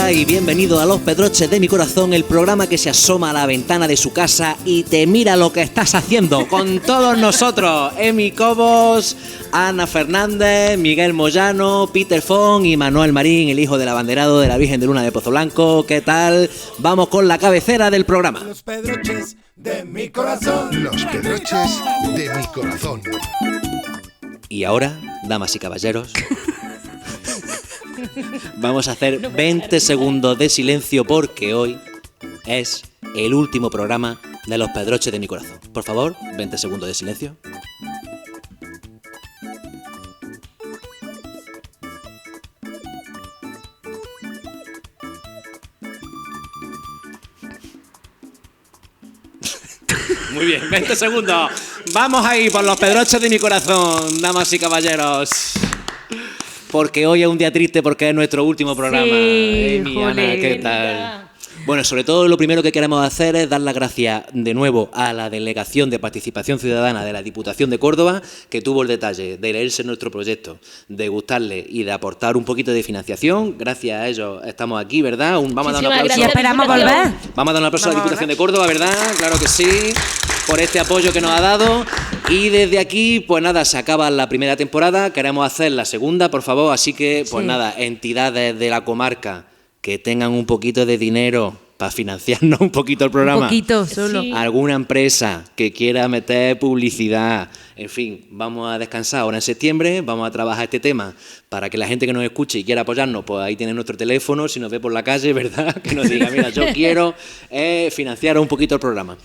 Hola y bienvenido a Los Pedroches de mi Corazón, el programa que se asoma a la ventana de su casa y te mira lo que estás haciendo. Con todos nosotros, Emi Cobos, Ana Fernández, Miguel Moyano, Peter Fon y Manuel Marín, el hijo del abanderado de la Virgen de Luna de Pozo Blanco. ¿Qué tal? Vamos con la cabecera del programa. Los Pedroches de mi corazón. Los Pedroches de mi corazón. Y ahora, damas y caballeros, vamos a hacer 20 segundos de silencio porque hoy es el último programa de Los Pedroches de mi Corazón. Por favor, 20 segundos de silencio. Muy bien, 20 segundos. Vamos ahí por Los Pedroches de mi Corazón, damas y caballeros. Porque hoy es un día triste porque es nuestro último programa. Sí, Ana, ¿qué tal? Bueno, sobre todo lo primero que queremos hacer es dar las gracias de nuevo a la Delegación de Participación Ciudadana de la Diputación de Córdoba, que tuvo el detalle de leerse nuestro proyecto, de gustarle y de aportar un poquito de financiación. Gracias a ellos estamos aquí, ¿verdad? Vamos a dar un aplauso. Y esperamos volver. Vamos a dar un aplauso a la Diputación de Córdoba, ¿verdad? Claro que sí, por este apoyo que nos ha dado. Y desde aquí, pues nada, se acaba la primera temporada, queremos hacer la segunda, por favor, así que, pues nada, entidades de la comarca que tengan un poquito de dinero para financiarnos un poquito el programa. Un poquito, solo. Sí. Alguna empresa que quiera meter publicidad. En fin, vamos a descansar ahora en septiembre, vamos a trabajar este tema para que la gente que nos escuche y quiera apoyarnos, pues ahí tiene nuestro teléfono, si nos ve por la calle, ¿verdad? Que nos diga, mira, yo quiero financiar un poquito el programa.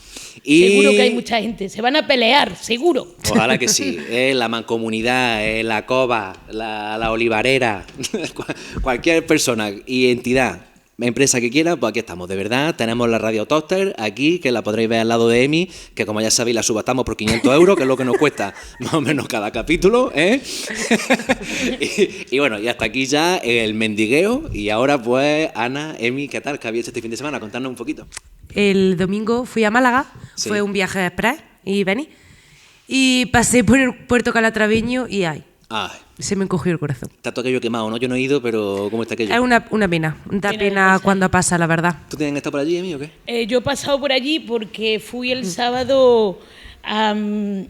Y seguro que hay mucha gente, se van a pelear, seguro. Ojalá que sí, la mancomunidad, la cova, la olivarera, cualquier persona y entidad, empresa que quiera, pues aquí estamos, de verdad. Tenemos la Radio Toaster aquí, que la podréis ver al lado de Emi, que como ya sabéis la subastamos por 500 euros, que es lo que nos cuesta más o menos cada capítulo, ¿eh? y bueno, y hasta aquí ya el mendigueo. Y ahora pues, Ana, Emi, ¿qué tal? ¿Qué habéis hecho este fin de semana? Contadnos un poquito. El domingo fui a Málaga, Sí. fue un viaje express y vení. Y pasé por el puerto Calatraveño y ay, Ay, se me encogió el corazón. está todo aquello quemado, ¿no? Yo no he ido, pero ¿cómo está aquello? Es una pena, da pena cuando pasa, la verdad. ¿Tú tienes que estar por allí, Emi, o qué? Yo he pasado por allí porque fui el sábado a un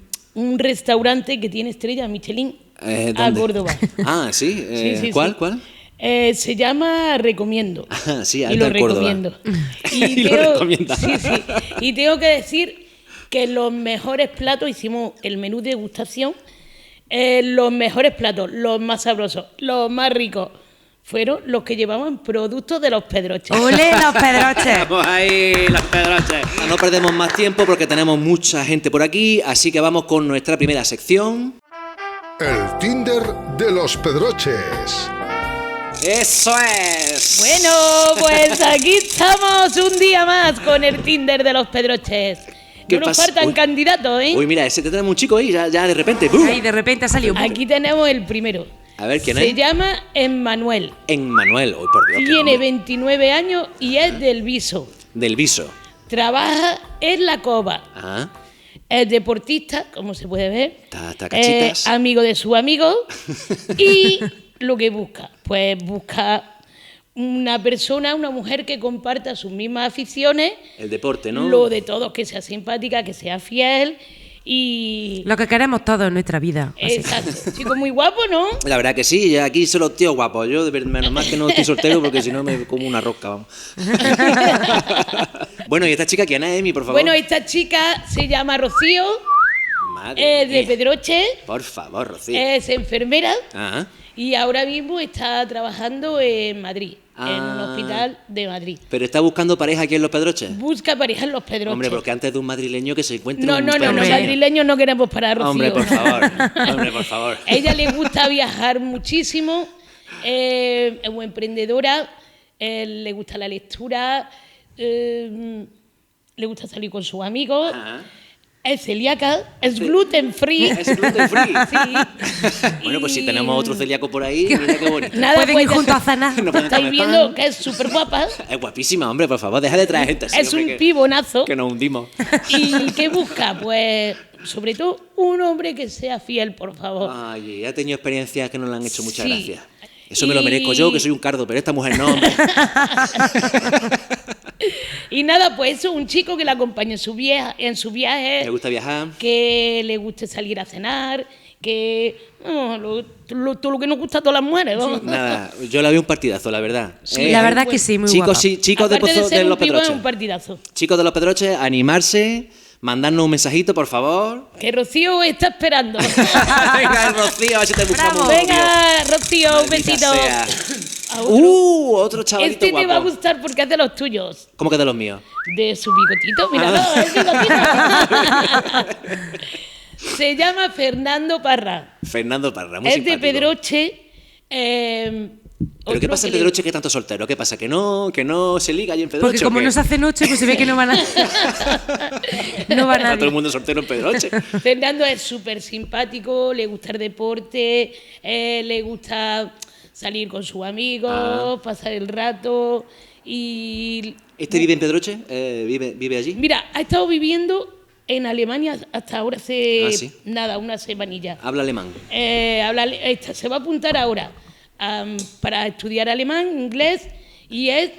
restaurante que tiene estrella Michelin a ¿Dónde? Córdoba. Ah, ¿sí? Sí. ¿Cuál? ¿Cuál? Se llama Recomiendo. Ah, sí, y alta lo en Córdoba. recomiendo. Y lo recomienda. Sí. Y tengo que decir que los mejores platos, hicimos el menú de degustación, los mejores platos, los más sabrosos, los más ricos, fueron los que llevaban productos de Los Pedroches. ¡Ole, Los Pedroches! Vamos ahí, Los Pedroches. No perdemos más tiempo porque tenemos mucha gente por aquí, así que vamos con nuestra primera sección. El Tinder de los Pedroches. ¡Eso es! Bueno, pues aquí estamos un día más con el Tinder de Los Pedroches. ¿Qué No nos pasa? faltan Uy. candidatos, ¿eh? Uy, mira, ese te tenemos un chico ahí, ya de repente. ¡bum! Ahí de repente ha salido. Aquí tenemos el primero. A ver, ¿quién Se es? llama Emmanuel. Emmanuel, hoy por Dios. qué Tiene nombre. 29 años y es del Viso. Del Viso. Trabaja en la Cova. Ajá. Es deportista, como se puede ver. Está cachitas. Amigo de su amigo. Y lo que busca, pues busca una persona, una mujer que comparta sus mismas aficiones. El deporte, ¿no? Lo de todos, que sea simpática, que sea fiel y... Lo que queremos todos en nuestra vida. así. Exacto. Chico muy guapo, ¿no? La verdad que sí, aquí son los tíos guapos. Yo, menos mal que no estoy soltero porque si no me como una rosca, vamos. Bueno, ¿y esta chica quién es, Emi, por favor? Bueno, esta chica se llama Rocío, Madre es de mía. Pedroche, Por favor, Rocío. es enfermera Ajá. y ahora mismo está trabajando en Madrid, en un Ah. hospital de Madrid. ¿Pero está buscando pareja aquí en Los Pedroches? Busca pareja en Los Pedroches. Hombre, porque antes de un madrileño que se encuentre No, un los Pedroche. madrileños no queremos para Rocío. Hombre, por favor. Hombre, por favor. A ella le gusta viajar muchísimo, es muy emprendedora, le gusta la lectura, le gusta salir con sus amigos, Ajá. es celíaca, es gluten free. Es gluten free. Sí. Bueno, pues si Y tenemos otro celíaco por ahí, mira qué bonito. nada, Pueden pues ir ya juntos a cenar. No pueden estáis comer viendo pan. que es súper guapa, Es guapísima, hombre, por favor, deja de traer gente así. es hombre, un que- pibonazo. Que nos hundimos. ¿Y qué busca? Pues sobre todo un hombre que sea fiel, por favor. Ay, ha tenido experiencias que no le han hecho muchas Sí. gracias. Eso me lo merezco yo, que soy un cardo, pero esta mujer no, hombre. Y nada, pues eso, un chico que la acompaña en su viaje, Me gusta viajar. que le guste salir a cenar, que todo lo que nos gusta a todas las mujeres, ¿no? Nada, yo la veo un partidazo, la verdad. Sí, la verdad que sí, muy guapa. Chicos de, Aparte de ser de un los pibo, es Pedroches. un partidazo. Chicos de los Pedroches, animarse, mandarnos un mensajito, por favor. Que Rocío está esperando. Venga, Rocío, a ver si te buscamos Bravo. un novio. Venga, Rocío, un Maldita besito. sea. A otro. Otro chavalito Este te va a guapo. gustar porque es de los tuyos. ¿Cómo que de los míos? De su bigotito, míralo, es bigotito. Se llama Fernando Parra. Fernando Parra, muy Es de simpático. Pedroche. ¿Pero qué pasa en Pedroche que tanto soltero? ¿Qué pasa? ¿Que no se liga ahí en Pedroche? Porque como o qué? no se hace noche, pues se ve que no van a... no va Está todo el nadie. mundo soltero en Pedroche. Fernando es súper simpático, le gusta el deporte, le gusta salir con sus amigos, pasar el rato y... ¿Este vive en Pedroche? ¿Vive allí? Mira, ha estado viviendo en Alemania hasta ahora hace Ah, ¿sí? nada, una semanilla. Habla alemán. Se va a apuntar ahora para estudiar alemán, inglés y es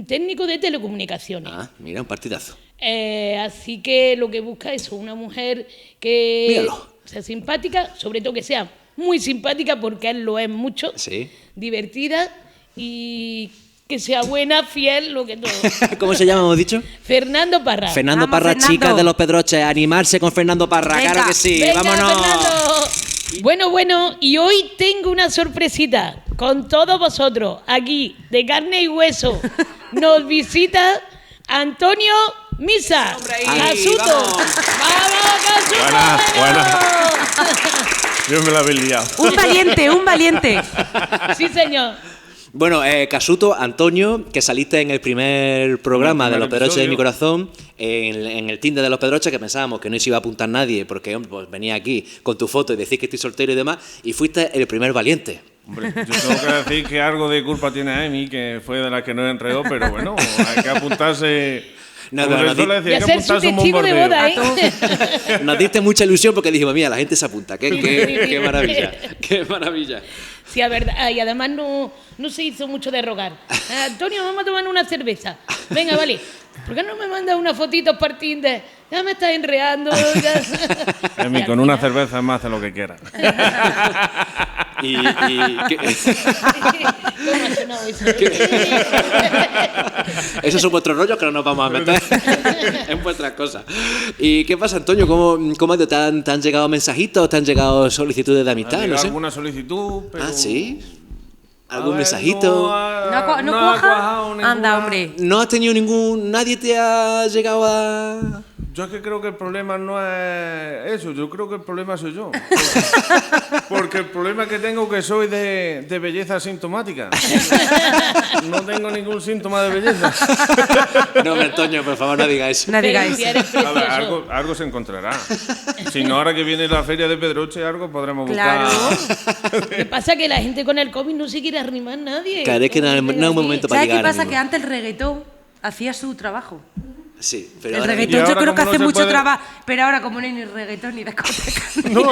técnico de telecomunicaciones. Ah, mira, un partidazo. Así que lo que busca es una mujer que Míralo. sea simpática, sobre todo que sea muy simpática porque él lo es mucho, Sí. divertida y que sea buena, fiel, lo que todo. ¿Cómo se llama, hemos dicho? Fernando Parra. Fernando Vamos, Parra, Fernando. chicas de los Pedroches, animarse con Fernando Parra, Venga. claro que sí, Venga, vámonos. Fernando. Bueno, y hoy tengo una sorpresita con todos vosotros, aquí, de carne y hueso. Nos visita Antonio Misa. ahí, Casuto. vamos. ¡Vamos, Casuto! Buenas, ¡Vamos! Yo me la habéis liado. Un valiente, un valiente. Sí, señor. Bueno, Casuto, Antonio, que saliste en el primer programa En el de Los primer Pedroches de mi episodio. corazón, en el Tinder de Los Pedroches, que pensábamos que no se iba a apuntar nadie, porque hombre, pues, venía aquí con tu foto y decís que estoy soltero y demás, y fuiste el primer valiente. Hombre, yo tengo que decir que algo de culpa tiene Emi, que fue de la que nos enredó, pero bueno, hay que apuntarse. No, como no, se no, suele Y decir, hay que hacer su apuntarse a un testigo de bombardeo. boda, ¿eh? Nos diste mucha ilusión porque dijimos, mira, la gente se apunta, qué maravilla, qué maravilla. Sí, a verdad. Y además no se hizo mucho de rogar. Antonio, vamos a tomar una cerveza. Venga, vale. ¿Por qué no me mandas unas fotitos para Tinder? Ya me estás enreando. Ya. Emi, Y al con una final- cerveza más hace lo que quiera. Y ¿Cómo ha sonado eso? esos son vuestros rollos que no nos vamos a meter en vuestras cosas. ¿Y qué pasa, Antonio? ¿Cómo te han llegado mensajitos? ¿Te han llegado solicitudes de ¿Ha amistad? No llegado sé. alguna solicitud? Pero... Ah, ¿sí? A ¿Algún ver, mensajito? ¿No ha cuaja? cuajado ninguna. Anda, hombre. ¿No has tenido nadie te ha llegado a...? Yo es que creo que el problema no es eso, yo creo que el problema soy yo. Porque el problema que tengo es que soy de belleza asintomática. No tengo ningún síntoma de belleza. No, hombre, Antonio, por favor, no digas eso. No Pero digáis. si eres A ver, precioso. algo se encontrará. Si no, ahora que viene la feria de Pedroche, algo podremos buscar. Claro. Lo que pasa es que la gente con el COVID no se quiere arrimar nadie. Claro, es que no es un momento para ¿Sabes qué ligar. pasa? amigo. Que antes el reggaetón hacía su trabajo. Sí, pero El ahora... ¿Y reggaetón yo ahora creo que cómo no hace se mucho puede? trabajo, pero ahora como no hay ni reggaetón ni discoteca. No,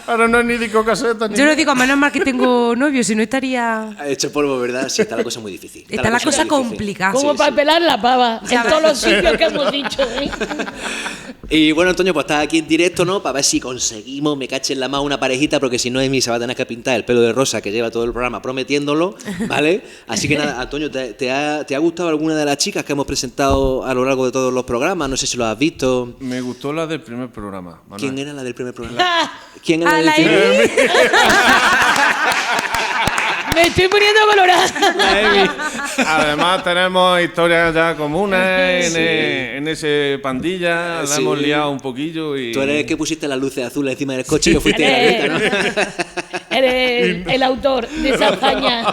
ahora no es ni discocaseta ni Yo lo digo, menos mal que tengo novio, si no estaría... Ha hecho polvo, ¿verdad? Sí, está la cosa muy difícil. Está la cosa muy difícil. complicada. Como Sí, para sí. pelar la pava. Ya En todos ves. los sitios que hemos dicho. ¿eh? Y bueno, Antonio, pues estás aquí en directo, ¿no? Para ver si conseguimos, me cache en la mano una parejita, porque si no, Emi se va a tener que pintar el pelo de rosa que lleva todo el programa prometiéndolo, ¿vale? Así que nada, Antonio, ¿te ha gustado alguna de las chicas que hemos presentado a lo largo de todos los programas? No sé si lo has visto. Me gustó la del primer programa. Manuel. ¿Quién era la del primer programa? ¿Quién era A la la del primer Emi. Me estoy poniendo colorada. Además tenemos historias ya comunes en ese pandilla, la Sí. hemos liado un poquillo y... Tú eres el que pusiste las luces azules encima del coche y yo fuiste de la lista, ¿no? Eres el autor de esa hazaña.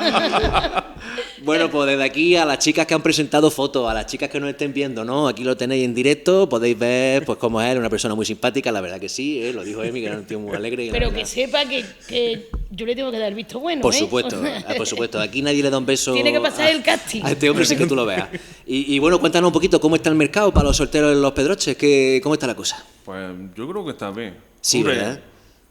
Bueno, pues desde aquí a las chicas que han presentado fotos, a las chicas que nos estén viendo, ¿no? Aquí lo tenéis en directo, podéis ver pues cómo es él, una persona muy simpática, la verdad que sí, lo dijo Emi, que era un tío muy alegre. Y la Pero verdad- que sepa que yo le tengo que dar el visto bueno. Por ¿eh? supuesto, aquí nadie le da un beso. Tiene que pasar el casting. A este hombre sin que tú lo veas. Y bueno, cuéntanos un poquito cómo está el mercado para los solteros en Los Pedroches, ¿cómo está la cosa? Pues yo creo que está bien. Sí, ¿verdad?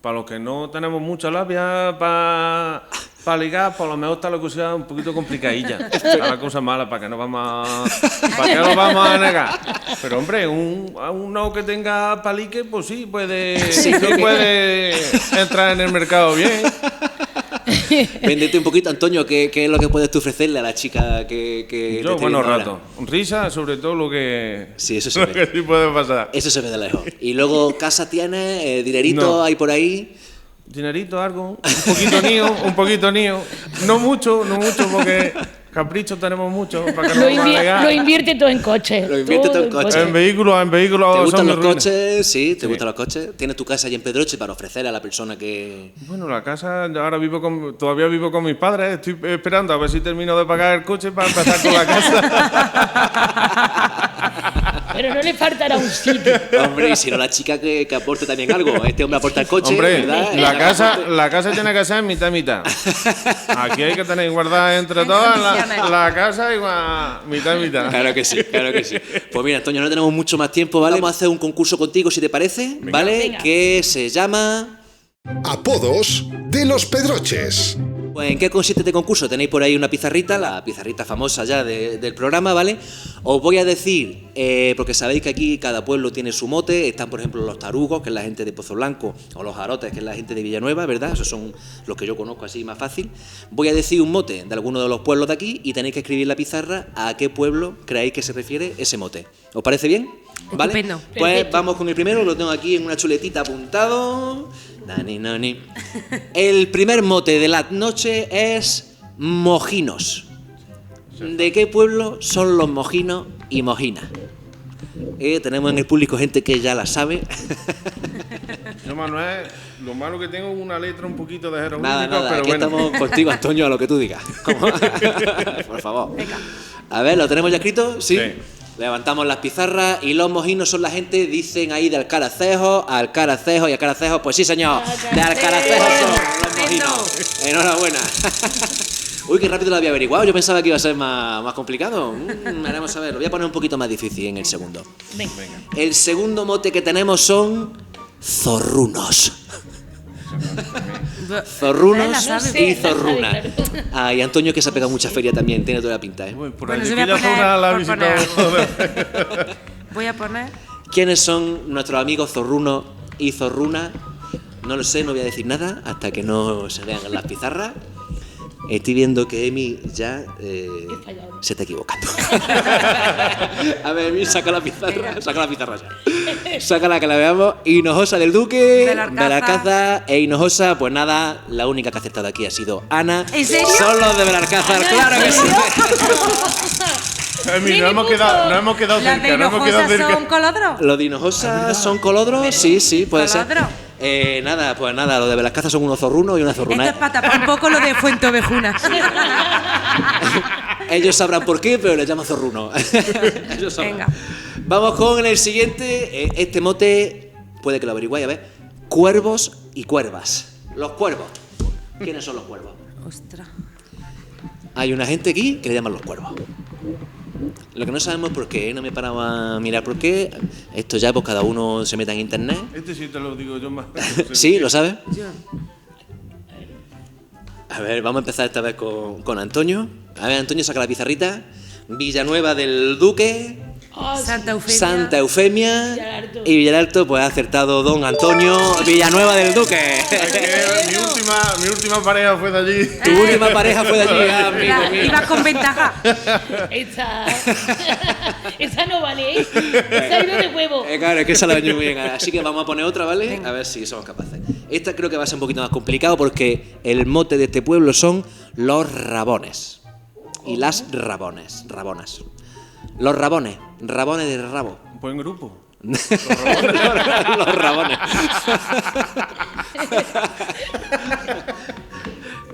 Para los que no tenemos mucha labia para Para ligar, por lo mejor está la cosa un poquito complicadilla. Está la cosa mala, para que no vamos a negar. Pero hombre, uno que tenga palique, pues sí puede entrar en el mercado bien. Véndete un poquito, Antonio, ¿qué es lo que puedes tú ofrecerle a la chica que te Yo, esté buenos viendo ahora? ratos. Risa, sobre todo lo que Sí, eso se lo ve. que sí puede pasar. Eso se ve de lejos. Y luego, casa tienes, dinerito No. hay por ahí. Dinerito, algo, un poquito nío. No mucho, porque caprichos tenemos mucho. Para que no vamos a negar. Lo invierte todo en coches. Lo invierte todo en coches. En vehículos ¿Te son gustan mis los ruinas. coches? Sí, ¿te gustan los coches? ¿Tienes tu casa allí en Pedroche para ofrecer a la persona que...? Bueno, la casa, yo ahora todavía vivo con mis padres, estoy esperando a ver si termino de pagar el coche para empezar con la casa. Pero no le faltará un sitio. Hombre, y si no, la chica que aporte también algo. Este hombre aporta el coche, Hombre, ¿verdad? la casa tiene que ser mitad y mitad. Aquí hay que tener guardada entre todas la casa igual mitad y mitad. Claro que sí, claro que sí. Pues mira, Antonio, no tenemos mucho más tiempo, ¿vale? Vamos a hacer un concurso contigo, si te parece, ¿vale? Venga. Que se llama... Apodos de los Pedroches. Pues, ¿en qué consiste este concurso? Tenéis por ahí una pizarrita, la pizarrita famosa ya del programa, ¿vale? Os voy a decir, porque sabéis que aquí cada pueblo tiene su mote, están por ejemplo los tarugos, que es la gente de Pozo Blanco, o los jarotes, que es la gente de Villanueva, ¿verdad? Esos son los que yo conozco así más fácil. Voy a decir un mote de alguno de los pueblos de aquí y tenéis que escribir en la pizarra a qué pueblo creéis que se refiere ese mote. ¿Os parece bien? ¿Vale? Estupendo. Pues Perfecto. vamos con el primero, lo tengo aquí en una chuletita apuntado. Nani, nani. El primer mote de la noche es mojinos. ¿De qué pueblo son los mojinos y mojinas? Tenemos en el público gente que ya la sabe. Yo, Manuel, lo malo que tengo es una letra un poquito de jeroglífico, Nada, pero aquí bueno. estamos contigo, Antonio, a lo que tú digas. ¿Cómo? Por favor. A ver, ¿lo tenemos ya escrito? Sí. Sí. Levantamos las pizarras y los mojinos son la gente, dicen ahí de Alcaracejo y Alcaracejo, pues sí señor, de Alcaracejo son los mojinos. Enhorabuena. Uy, qué rápido lo había averiguado, yo pensaba que iba a ser más complicado. Veremos a ver, lo voy a poner un poquito más difícil en el segundo. Venga. El segundo mote que tenemos son zorrunos. Zorrunos La sabe. y La sabe, zorrunas. claro. Ay, Antonio que se ha pegado mucha feria también, tiene toda la pinta, ¿eh? Bueno, por Bueno, allí yo voy a aquella poner zona la he por visitado. Voy a poner... ¿Quiénes son nuestros amigos zorrunos y zorrunas? No lo sé, no voy a decir nada hasta que no se vean en las pizarras. Estoy viendo que Emi ya se está equivocando. A ver, Emi, saca la pizarra ya. Sácala que la veamos. Hinojosa del Duque, Belalcázar e Hinojosa, pues nada, la única que ha acertado aquí ha sido Ana. ¿En serio? Son los de Belalcázar, claro que sí. Nos hemos quedado ¿Las de cerca, nos hemos quedado Hinojosa cerca. son colodros? ¿Los de Hinojosa son colodros? Sí, puede ser. ¿Colodro? Nada, pues nada, los de Belalcázar son unos zorrunos y una zorruna. Esto es para tapar un poco lo de Fuenteovejuna. Ellos sabrán por qué, pero les llaman zorruno. Ellos sabrán. Venga. Vamos con el siguiente. Este mote, puede que lo averigüéis, a ver. Cuervos y cuervas. Los cuervos. ¿Quiénes son los cuervos? Ostras. Hay una gente aquí que le llaman los cuervos. Lo que no sabemos por qué, no me paraba a mirar por qué. Esto ya, pues cada uno se meta en internet. Este sí te lo digo yo más. ¿Sí? ¿Lo sabes? Yo. A ver, vamos a empezar esta vez con Antonio. A ver, Antonio, saca la pizarrita. Villanueva del Duque, Santa Eufemia. Santa Eufemia Villaralto. y Villaralto, pues ha acertado don Antonio Villanueva del Duque. Es que mi última pareja fue de allí. Tu última pareja fue de allí, amigo mío. Ibas con ventaja. Esa no vale, ¿eh? Esa ha ido de huevo. Claro, es que esa la ha venido muy bien. Así que vamos a poner otra, ¿vale? A ver si somos capaces. Esta creo que va a ser un poquito más complicado porque el mote de este pueblo son los rabones. Y las rabonas. Los rabones de rabo. Buen grupo. Los rabones.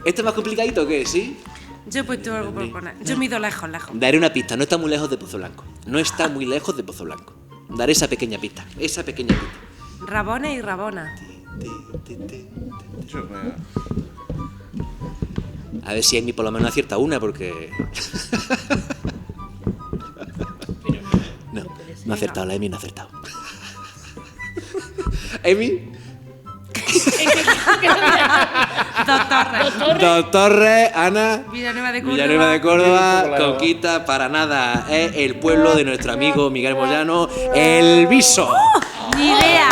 ¿Este es más complicadito o qué? ¿Sí? Yo he puesto algo por poner. Yo me he ido lejos. Daré una pista, no está muy lejos de Pozo Blanco. No está muy lejos de Pozo Blanco. Daré esa pequeña pista. Rabones y Rabona. A ver si Emi por lo menos acierta una, porque... No ha acertado, la Emi no ha acertado. ¿Emi? Dos Torres, Ana. Villanueva de Córdoba. Villanueva de Córdoba, Conquista, para nada. Es el pueblo de nuestro amigo Miguel Moyano, El Viso. Ni idea.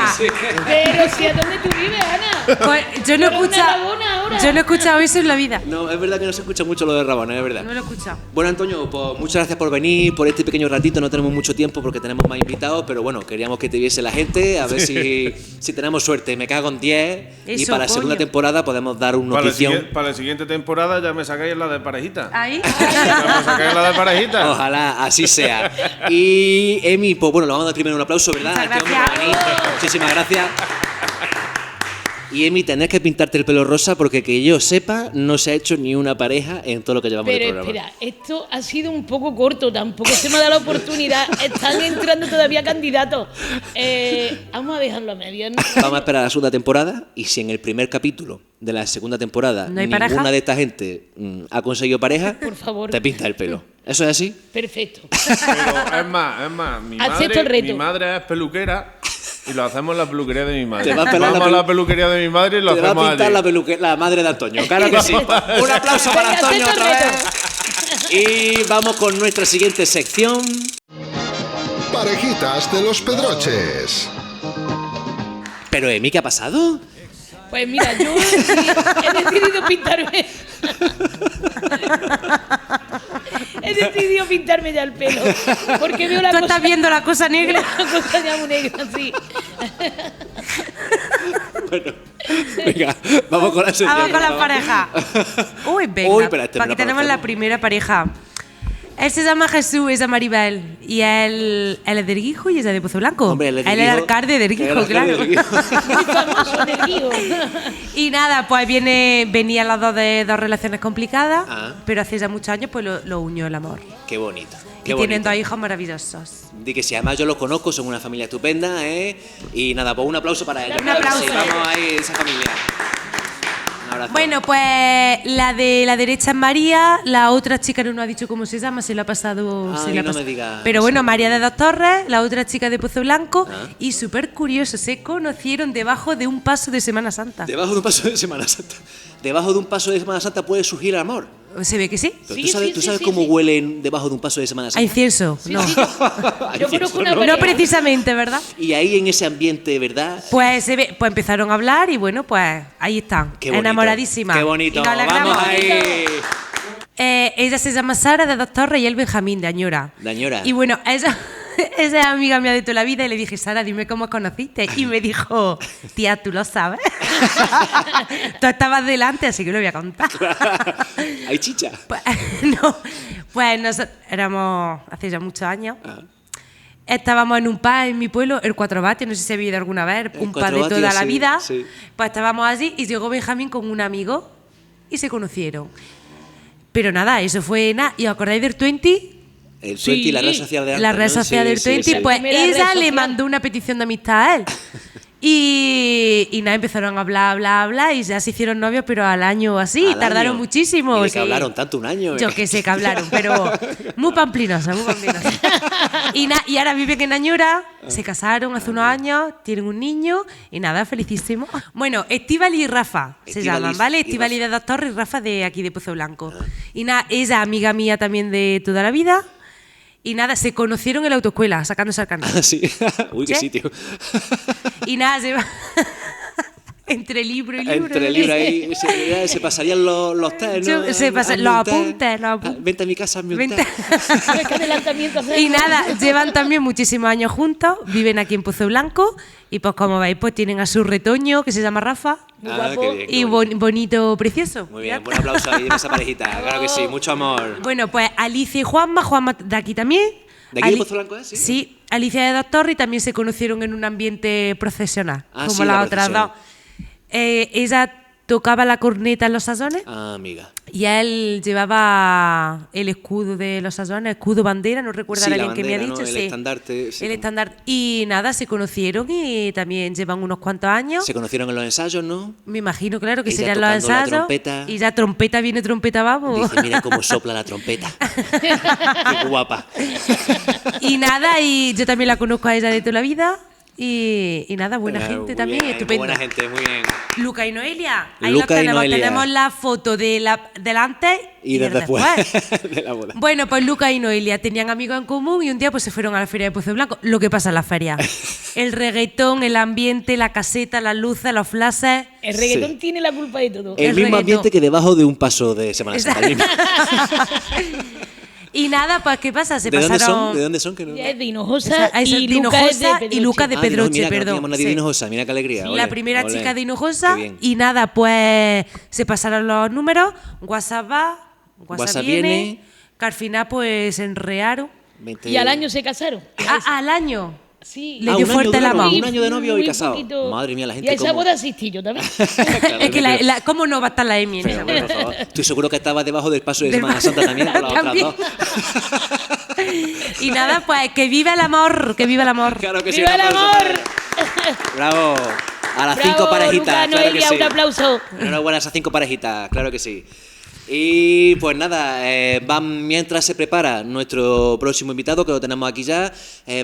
Pero si ¿a dónde tú vives, Ana? Pues yo no he Pero una escuchado. Rabona ahora. Yo no he escuchado eso en la vida. No, es verdad que no se escucha mucho lo de Rabona, es verdad. No lo he escuchado. Bueno, Antonio, pues muchas gracias por venir, por este pequeño ratito. No tenemos mucho tiempo porque tenemos más invitados, pero bueno, queríamos que te viese la gente, a ver si tenemos suerte. Me cago en 10 y Eso, para la segunda coño. temporada podemos dar un notición. Para la siguiente temporada ya me sacáis la de parejita. Ahí. Ya me sacáis la de parejita. Ojalá así sea. Y Emi, pues bueno, le vamos a dar primero un aplauso, ¿verdad? Muchas A este hombre por venir. Muchísimas gracias. Y Emi, tenés que pintarte el pelo rosa porque que yo sepa, no se ha hecho ni una pareja en todo lo que llevamos de Pero programa. espera, esto ha sido un poco corto, tampoco se me ha dado la oportunidad. Están entrando todavía candidatos. Vamos a dejarlo a medias, ¿no? Vamos a esperar a la segunda temporada y si en el primer capítulo de la segunda temporada ¿No hay ninguna pareja? de esta gente ha conseguido pareja, Por favor. te pinta el pelo. ¿Eso es así? Perfecto. Pero es más, Acepto el reto. mi madre es peluquera y lo hacemos en la peluquería de mi madre. Te va a pelar Vamos la a la peluquería de mi madre y lo Te va a hacemos pintar allí. la madre de Antonio. Claro que sí. Un aplauso para Venga, Antonio acepto otra el vez. Y vamos con nuestra siguiente sección. Parejitas de los Pedroches. Pero Emi, ¿qué ha pasado? Pues mira, yo he decidido pintarme. He decidido pintarme ya el pelo. Porque veo la Tú cosa. estás viendo la cosa negra. La cosa ya muy negra, sí. Bueno, venga, vamos con la sección. Vamos con la por favor. pareja. Uy, venga. Uy, pero este Aquí no tenemos la primera pareja. Él se llama Jesús, ella Maribel. Y él es de Erguijo y ella de Pozo Blanco. Hombre, él es de él es Erguijo. alcalde de Erguijo, Él es claro. alcalde de Erguijo. Muy famoso en el río. Y nada, pues venían las dos de dos relaciones complicadas, Ah. pero hace ya muchos años pues lo unió el amor. Qué bonito. Qué Y tienen bonito. dos hijos maravillosos. Di que si además yo los conozco, son una familia estupenda, ¿eh? Y nada, pues un aplauso para ellos. Un aplauso. Sí, vamos ahí, esa familia. Un abrazo. Bueno, pues la de la derecha es María, la otra chica no nos ha dicho cómo se llama, se la ha pasado. Ay, se la ha no pasado. me digas. Pero bueno, María de Dos Torres, la otra chica de Pozo Blanco, Ah. y súper curioso, se conocieron debajo de un paso de Semana Santa. Debajo de un paso de Semana Santa. Debajo de un paso de Semana Santa puede surgir el amor. ¿Se ve que sí? Pero Sí, tú sí, sabes sí, cómo sí. huelen debajo de un paso de Semana A Santa. incienso, Sí, no. sí, yo conozco una No pareja. precisamente, ¿verdad? Y ahí en ese ambiente, ¿verdad? Pues empezaron a hablar y bueno, pues ahí están, Qué bonito. enamoradísimas. Qué bonito. Y nos alegramos. Vamos ahí. Ella se llama Sara de Dos Torres y él Benjamín de Añora. De Añora. Y bueno, ella es amiga mía de toda la vida y le dije, Sara, dime cómo os conociste. Y me dijo, tía, tú lo sabes. Tú estabas delante, así que lo voy a contar. Hay chicha. Pues, no, pues nosotros éramos hace ya muchos años. Estábamos en un pub en mi pueblo, el Cuatro Batios, no sé si habéis ido alguna vez, un pub Cuatro de toda Batios, la sí, vida. sí. Pues estábamos allí y llegó Benjamín con un amigo y se conocieron. Pero nada, eso fue nada. ¿Y os acordáis del 20? El Sí. 20, la red social de antes, La red ¿no? social Sí, del sí, 20, sí. pues La primera red ella le social. mandó una petición de amistad a él. Y nada, empezaron a hablar y ya se hicieron novios, pero al año o así, Al tardaron año. muchísimo. ¿Y de sí. qué hablaron tanto, un año? Yo que sé que hablaron, pero muy pamplinosa, muy pamplinosa. Y ahora viven en Añora, se casaron hace unos años, tienen un niño y nada, felicísimo. Bueno, Estíbaliz y Rafa se Estíbaliz llaman, ¿vale? y Estíbaliz Rafa. de Dos Torres y Rafa de aquí de Pozo Blanco. Y nada, ella amiga mía también de toda la vida. Y nada, se conocieron en la autoescuela, sacándose al carnet. Ah, sí. Uy, qué ¿Sí? sitio. Y nada, se va entre libro y libro. Entre el libro ahí se pasarían los test, ¿no? Se pasan Hazme los un test. apuntes, los apuntes. Ah, vente a mi casa, hazme un Vente. test. ¿Qué adelantamiento hacemos? Y nada, llevan también muchísimos años juntos, viven aquí en Pozo Blanco y pues como veis pues tienen a su retoño que se llama Rafa Ah, qué bien, qué y bonito. bonito, precioso. Muy bien, buen aplauso ahí en esa parejita. Claro que sí, mucho amor. Bueno, pues Alicia y Juanma de aquí también. ¿De aquí de Pozo Blanco es? Sí. Sí, Alicia de Dos Torres y también se conocieron en un ambiente profesional, Ah, como sí, la las otras profesión. dos. Ella tocaba la corneta en los sazones. Ah, amiga. Y él llevaba el escudo de los sazones, escudo bandera, no recuerdo Sí, ahora la bien qué me ha bandera, dicho. ¿no? El sí. estandarte, sí, El como- estandarte. Y nada, se conocieron y también llevan unos cuantos años. Se conocieron en los ensayos, ¿no? Me imagino, claro, que Ella serían los tocando la ensayos. trompeta. Y ya trompeta viene, trompeta vamos. Dice, mira cómo sopla la trompeta. Qué guapa. Y nada, y yo también la conozco a ella de toda la vida. Y nada, buena gente Muy también, bien, estupendo. Buena gente, muy bien. Luca y Noelia, ahí Luca los y tenemos. Noelia. Tenemos la foto del antes Y del después de la boda. Bueno, pues Luca y Noelia tenían amigos en común y un día pues se fueron a la feria de Pozo Blanco. Lo que pasa en la feria. El reggaetón, el ambiente, la caseta, las luces, los flashes. El reggaetón Sí. tiene la culpa de todo. El El mismo reggaetón. ambiente que debajo de un paso de Semana Santa. el mismo. Y nada, pues ¿qué pasa? Se ¿De dónde pasaron... son? ¿De dónde son? Que no- Ella es de O Hinojosa sea, es y de Luca es de Hinojosa y Pedroche. Luca de Ah, Pedroche, mira, que no perdón. teníamos nadie de Sí. Hinojosa, mira qué alegría. La ole, primera ole. chica de Qué Hinojosa bien. y nada, pues se pasaron los números, WhatsApp va, WhatsApp WhatsApp viene, viene. que al final pues se enrearon. 20. Y al año se casaron. Al año. Sí. Le Ah, dio un año fuerte la duraron, mano. un año de novio y Muy casado. poquito. Madre mía, la gente Y a esa cómo- boda asistí yo también. Claro, Es que pero- ¿cómo no va a estar la Emi en pero, esa hombre, boda? por favor. Estoy seguro que estaba debajo del paso de Del Semana Santa también con las otras También. dos. Y nada, pues que viva el amor, que viva el amor. Claro que sí. ¡Viva un el aplauso amor! para- Bravo. A las Bravo, 5 parejitas, Luca, claro que Noelia, sí. un aplauso. Enhorabuena a esas 5 parejitas, claro que sí. Y pues nada, mientras se prepara nuestro próximo invitado, que lo tenemos aquí ya,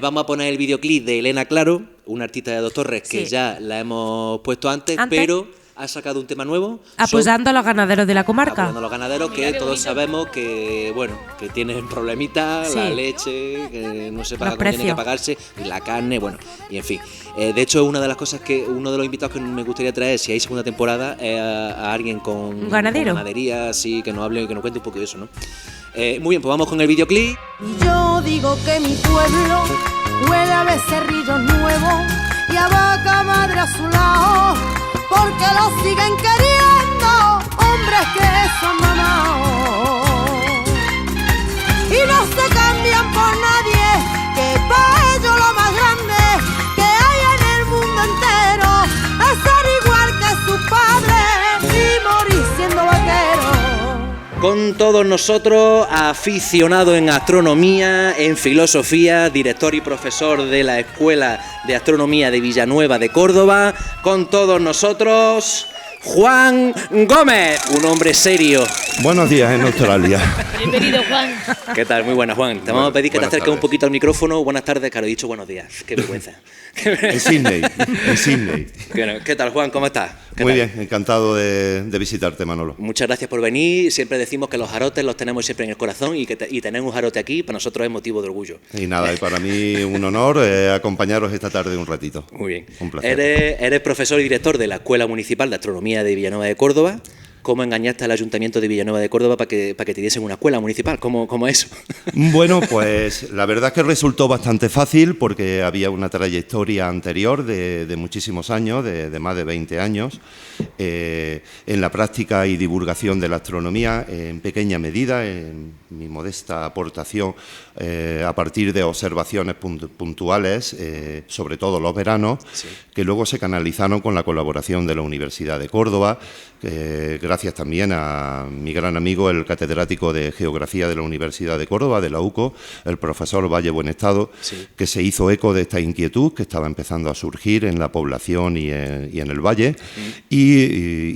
vamos a poner el videoclip de Elena Claro, una artista de Dos Torres que Sí. ya la hemos puesto antes, Antes. pero ha sacado un tema nuevo. Apoyando a los ganaderos de la comarca. Apoyando a los ganaderos, que Mira qué todos bonito. sabemos que, bueno, que tienen problemitas, Sí. la leche, que no se paga Los como tiene que precios. pagarse, y la carne, bueno, y en fin. De hecho, una de las cosas que uno de los invitados que me gustaría traer, si hay segunda temporada, es a alguien con, ¿Un ganadero? con ganadería, así, que nos hable, que nos cuente un poco de eso, ¿no? Muy bien, pues vamos con el videoclip. Yo digo que mi pueblo huele a becerrillos nuevos y a vaca madre a su lado, porque lo siguen queriendo hombres que son mamados y no se cambian por nadie, que pa' ellos lo más grande que hay en el mundo entero es ser igual que sus padres y morir siendo vaqueros. Con todos nosotros, aficionado en astronomía, en filosofía, director y profesor de la Escuela de Astronomía de Villanueva de Córdoba, con todos nosotros, Juan Gómez, un hombre serio. Buenos días en Australia. Bienvenido, Juan. ¿Qué tal? Muy buenas, Juan. Te vamos a pedir que te buenas acerques un tardes. poquito al micrófono. Buenas tardes, claro, he dicho buenos días. Qué vergüenza. En Sydney. En Sydney. Bueno, ¿qué tal, Juan? ¿Cómo estás? ¿Qué Muy tal? bien, encantado de visitarte, Manolo. Muchas gracias por venir. Siempre decimos que los jarotes los tenemos siempre en el corazón y tener un jarote aquí para nosotros es motivo de orgullo. Y nada, y para mí un honor acompañaros esta tarde un ratito. Muy bien. Un placer. Eres profesor y director de la Escuela Municipal de Astronomía de Villanueva de Córdoba. ¿Cómo engañaste al Ayuntamiento de Villanueva de Córdoba para que te diesen una escuela municipal? ¿Cómo es eso? Bueno, pues la verdad es que resultó bastante fácil porque había una trayectoria anterior de muchísimos años, de más de 20 años, en la práctica y divulgación de la astronomía, en pequeña medida, en mi modesta aportación, a partir de observaciones puntuales, sobre todo los veranos, Sí. que luego se canalizaron con la colaboración de la Universidad de Córdoba, gracias también a mi gran amigo, el catedrático de Geografía de la Universidad de Córdoba, de la UCO, el profesor Valle Buenestado, Sí. que se hizo eco de esta inquietud que estaba empezando a surgir en la población y en el valle, y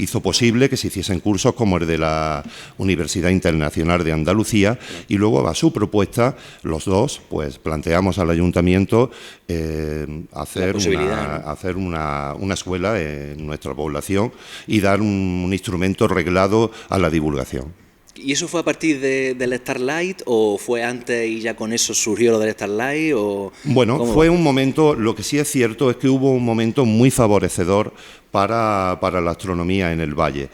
hizo posible que se hiciesen cursos como el de la Universidad Internacional de Andalucía, y luego a su propuesta, los dos, pues planteamos al ayuntamiento hacer posibilidad, ¿no? hacer una escuela en nuestra población y dar un instrumento reglado a la divulgación. ¿Y eso fue a partir del Starlight o fue antes y ya con eso surgió lo del Starlight? Bueno, ¿cómo? fue un momento, lo que sí es cierto es que hubo un momento muy favorecedor para la astronomía en el valle.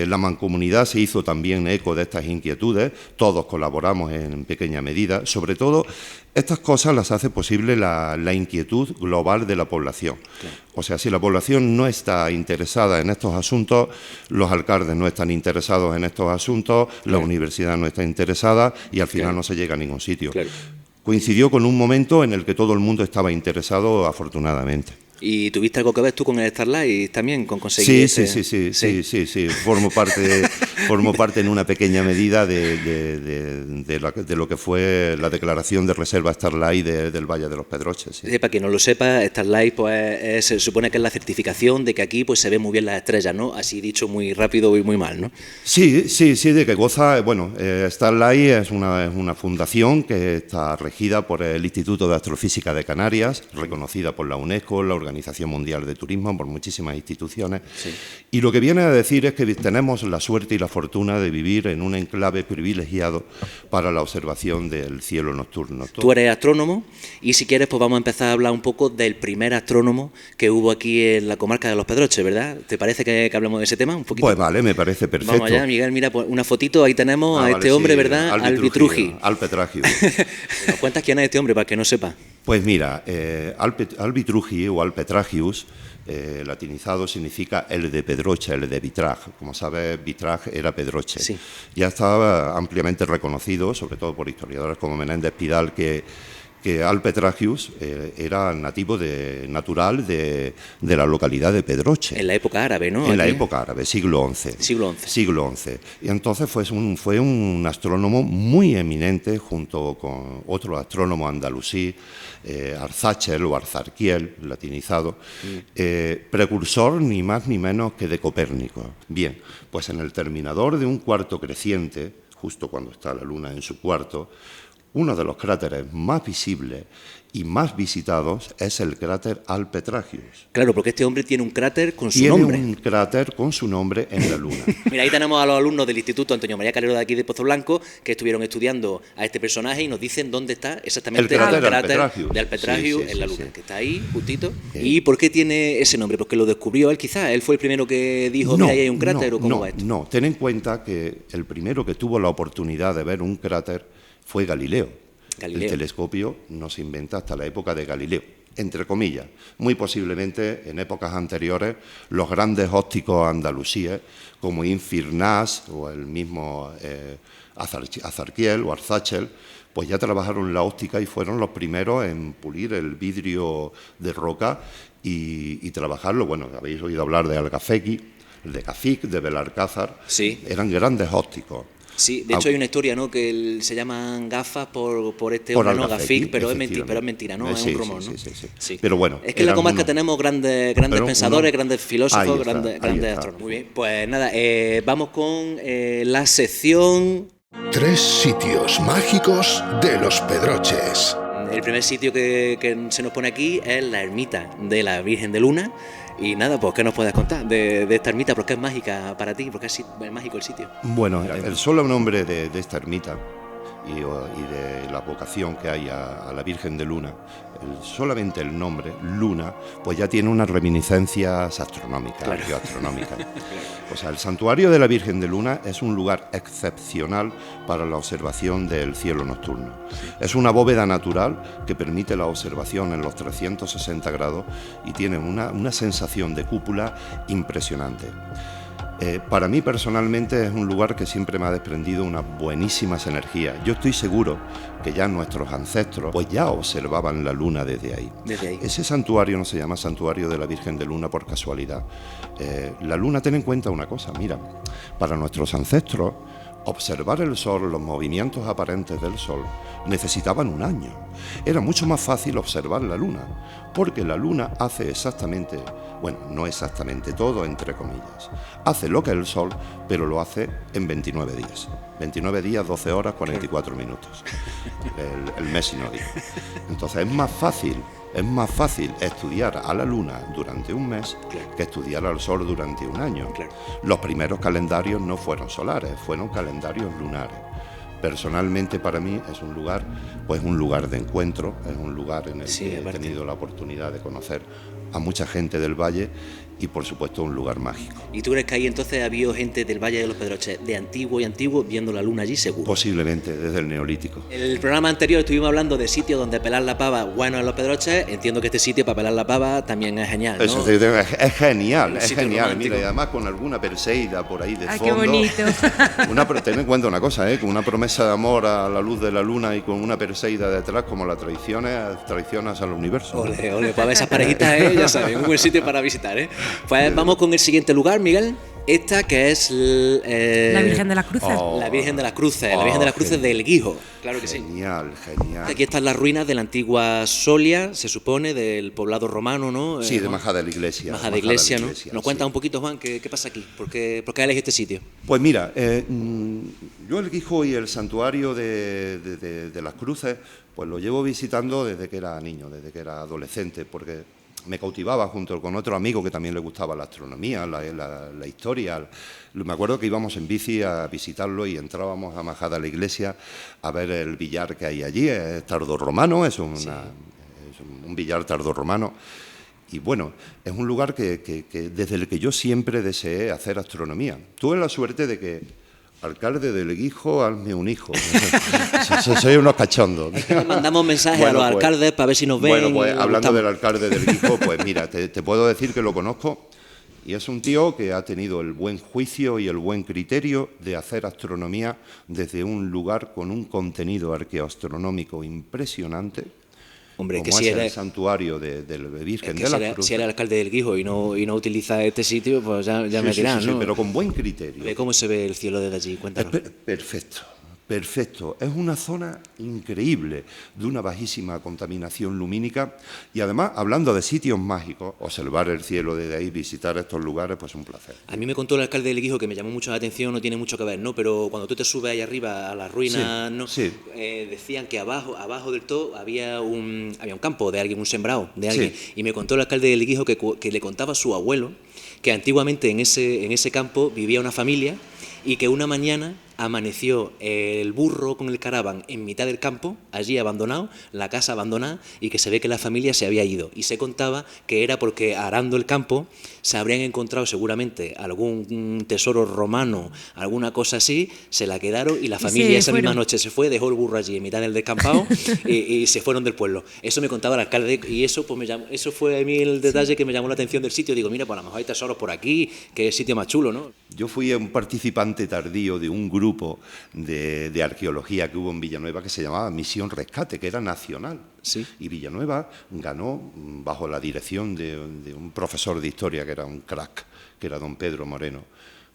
La mancomunidad se hizo también eco de estas inquietudes, todos colaboramos en pequeña medida, sobre todo estas cosas las hace posible la inquietud global de la población. O sea, si la población no está interesada en estos asuntos, los alcaldes no están interesados en estos asuntos, la universidad no está interesada y al final no se llega a ningún sitio. Claro. Coincidió con un momento en el que todo el mundo estaba interesado, afortunadamente. ¿Y tuviste algo que ver tú con el Starlight también, con conseguir Sí, sí, formo parte formó parte en una pequeña medida de lo que fue la declaración de reserva Starlight del Valle de los Pedroches. Sí. Para quien no lo sepa, Starlight pues, se supone que es la certificación de que aquí pues, se ven muy bien las estrellas, ¿no? Así dicho muy rápido y muy mal, ¿no? Sí, de que goza. Bueno, Starlight es una fundación que está regida por el Instituto de Astrofísica de Canarias, reconocida por la UNESCO, la Organización Mundial de Turismo, por muchísimas instituciones. Sí. Y lo que viene a decir es que tenemos la suerte y la fortuna de vivir en un enclave privilegiado para la observación del cielo nocturno. Tú eres astrónomo y si quieres pues vamos a empezar a hablar un poco del primer astrónomo que hubo aquí en la comarca de Los Pedroches, ¿verdad? ¿Te parece que hablemos de ese tema un poquito? Pues vale, me parece perfecto. Vamos allá, Miguel, mira pues, una fotito, ahí tenemos a este hombre, ¿verdad? Alpitruji. ¿Nos cuentas quién es este hombre para que no sepa? Pues mira, Alpitruji o Alpetragius, latinizado, significa el de Pedroche, el de Vitraj. Como sabes, Vitraj era Pedroche. Sí. Ya estaba ampliamente reconocido, sobre todo por historiadores como Menéndez Pidal, que Alpetragius era nativo natural de la localidad de Pedroche. En la época árabe, ¿no? En la época árabe, siglo XI. Y entonces fue un astrónomo muy eminente junto con otro astrónomo andalusí, Arzachel o Arzarquiel, latinizado, precursor ni más ni menos que de Copérnico. Bien, pues en el terminador de un cuarto creciente, justo cuando está la Luna en su cuarto, uno de los cráteres más visibles y más visitados es el cráter Alpetragius. Claro, porque este hombre tiene un cráter con su nombre. Tiene un cráter con su nombre en la Luna. Mira, ahí tenemos a los alumnos del Instituto Antonio María Calero de aquí de Pozo Blanco que estuvieron estudiando a este personaje y nos dicen dónde está exactamente el cráter de Alpetragius en la Luna, que está ahí, justito. ¿Y por qué tiene ese nombre? Porque lo descubrió él quizás, él fue el primero que dijo, mira, ahí hay un cráter, ¿o cómo va esto? No, ten en cuenta que el primero que tuvo la oportunidad de ver un cráter fue Galileo. El telescopio no se inventa hasta la época de Galileo, entre comillas. Muy posiblemente en épocas anteriores los grandes ópticos andalusíes como Infirnás o el mismo Azarquiel o Arzachel, pues ya trabajaron la óptica y fueron los primeros en pulir el vidrio de roca y trabajarlo. Bueno, habéis oído hablar de Algafeki, de Cafic, de Belalcázar. Sí. Eran grandes ópticos. Sí, de hecho hay una historia, ¿no? Que se llaman gafas por este hombre, ¿no? Gafic, pero es mentira, ¿no? Es un rumor, ¿no? Sí. Pero bueno. Es que en la comarca tenemos grandes pensadores, grandes filósofos, grandes astrónomos. Muy bien, pues nada, vamos con la sección... 3 sitios mágicos de Los Pedroches. El primer sitio que se nos pone aquí es la ermita de la Virgen de Luna. Y nada, pues ¿qué nos puedes contar de esta ermita? ¿Por qué es mágica para ti? ¿Por qué es mágico el sitio? Bueno, el solo nombre de esta ermita y de la vocación que hay a la Virgen de Luna, solamente el nombre, Luna, pues ya tiene unas reminiscencias astronómicas, arqueoastronómicas. O sea, el santuario de la Virgen de Luna es un lugar excepcional para la observación del cielo nocturno. Es una bóveda natural que permite la observación en los 360 grados y tiene una sensación de cúpula impresionante. Para mí personalmente es un lugar que siempre me ha desprendido unas buenísimas energías. Yo estoy seguro que ya nuestros ancestros pues ya observaban la luna desde ahí. Ese santuario no se llama Santuario de la Virgen de Luna por casualidad. La luna, ten en cuenta una cosa, mira, para nuestros ancestros observar el sol, los movimientos aparentes del sol, necesitaban un año. Era mucho más fácil observar la luna, porque la luna hace exactamente, bueno, no exactamente todo, entre comillas. Hace lo que el sol, pero lo hace en 29 días. 29 días, 12 horas, 44 minutos. El mes sinódico. Entonces es más fácil estudiar a la luna durante un mes que estudiar al sol durante un año. Los primeros calendarios no fueron solares, fueron calendarios lunares. Personalmente para mí es un lugar de encuentro, es un lugar en el que he tenido la oportunidad de conocer a mucha gente del valle y por supuesto un lugar mágico. ¿Y tú crees que ahí entonces había gente del Valle de los Pedroches de antiguo viendo la luna allí seguro? Posiblemente, desde el Neolítico. En el programa anterior estuvimos hablando de sitios donde pelar la pava bueno en los Pedroches. Entiendo que este sitio para pelar la pava también es genial, ¿no? Es genial, romántico. Mira, y además con alguna perseida por ahí de fondo. ¡Qué bonito! Ten en cuenta una cosa, con una promesa de amor a la luz de la luna y con una perseida detrás, como la traicionas al universo. Ole, pues a ver esas parejitas, ya saben, un buen sitio para visitar, Pues vamos con el siguiente lugar, Miguel. Esta que es La Virgen de las Cruces. la Virgen de las Cruces, la Virgen de las Cruces del Guijo, claro que sí. Genial, genial. Aquí están las ruinas de la antigua Solia, se supone, del poblado romano, ¿no? Sí, de Juan? Majada de la Iglesia. Majada de Iglesia, ¿no? Iglesia, Nos sí. cuenta un poquito, Juan, ¿qué pasa aquí? ¿Por qué elegí este sitio? Pues mira, yo el Guijo y el santuario de las Cruces, pues lo llevo visitando desde que era niño, desde que era adolescente, porque me cautivaba junto con otro amigo que también le gustaba la astronomía, la historia. Me acuerdo que íbamos en bici a visitarlo y entrábamos a Majada de la Iglesia a ver el billar que hay allí, es tardorromano, es un billar tardorromano. Y bueno, es un lugar que desde el que yo siempre deseé hacer astronomía. Tuve la suerte de que, alcalde del Guijo, hazme un hijo. Soy unos cachondos. Mandamos mensajes a los alcaldes para ver si nos ven. Bueno, pues y hablando gustamos. del alcalde del Guijo, pues mira, te puedo decir que lo conozco y es un tío que ha tenido el buen juicio y el buen criterio de hacer astronomía desde un lugar con un contenido arqueoastronómico impresionante. Hombre, como que si es el eres, santuario de la Virgen que de si las eres, Cruces. si eres alcalde del Guijo y no utiliza este sitio, pues ya me Sí, dirán, sí, ¿no? pero con buen criterio. Ve ¿Cómo se ve el cielo desde allí? Cuéntanos. Perfecto, perfecto. Es una zona increíble, de una bajísima contaminación lumínica y además, hablando de sitios mágicos, observar el cielo desde ahí, visitar estos lugares, pues un placer. A mí me contó el alcalde del Guijo que me llamó mucho la atención, no tiene mucho que ver, ¿no? Pero cuando tú te subes ahí arriba a las ruinas, Sí, ¿no? sí. Decían que abajo del todo había un campo de alguien, un sembrado de alguien. Sí. Y me contó el alcalde del Guijo que le contaba a su abuelo que antiguamente en ese campo vivía una familia y que una mañana amaneció el burro con el caraván en mitad del campo, allí abandonado, la casa abandonada, y que se ve que la familia se había ido. Y se contaba que era porque arando el campo se habrían encontrado seguramente algún tesoro romano, alguna cosa así, se la quedaron y la familia esa misma noche se fue, dejó el burro allí en mitad del descampado y se fueron del pueblo. Eso me contaba el alcalde y eso pues eso fue a mí el detalle que me llamó la atención del sitio. Digo, mira, pues a lo mejor hay tesoros por aquí, que es sitio más chulo, ¿no? Yo fui un participante tardío de un grupo de arqueología que hubo en Villanueva que se llamaba Misión Rescate, que era nacional. Sí. Y Villanueva ganó, bajo la dirección de un profesor de historia que era un crack, que era don Pedro Moreno,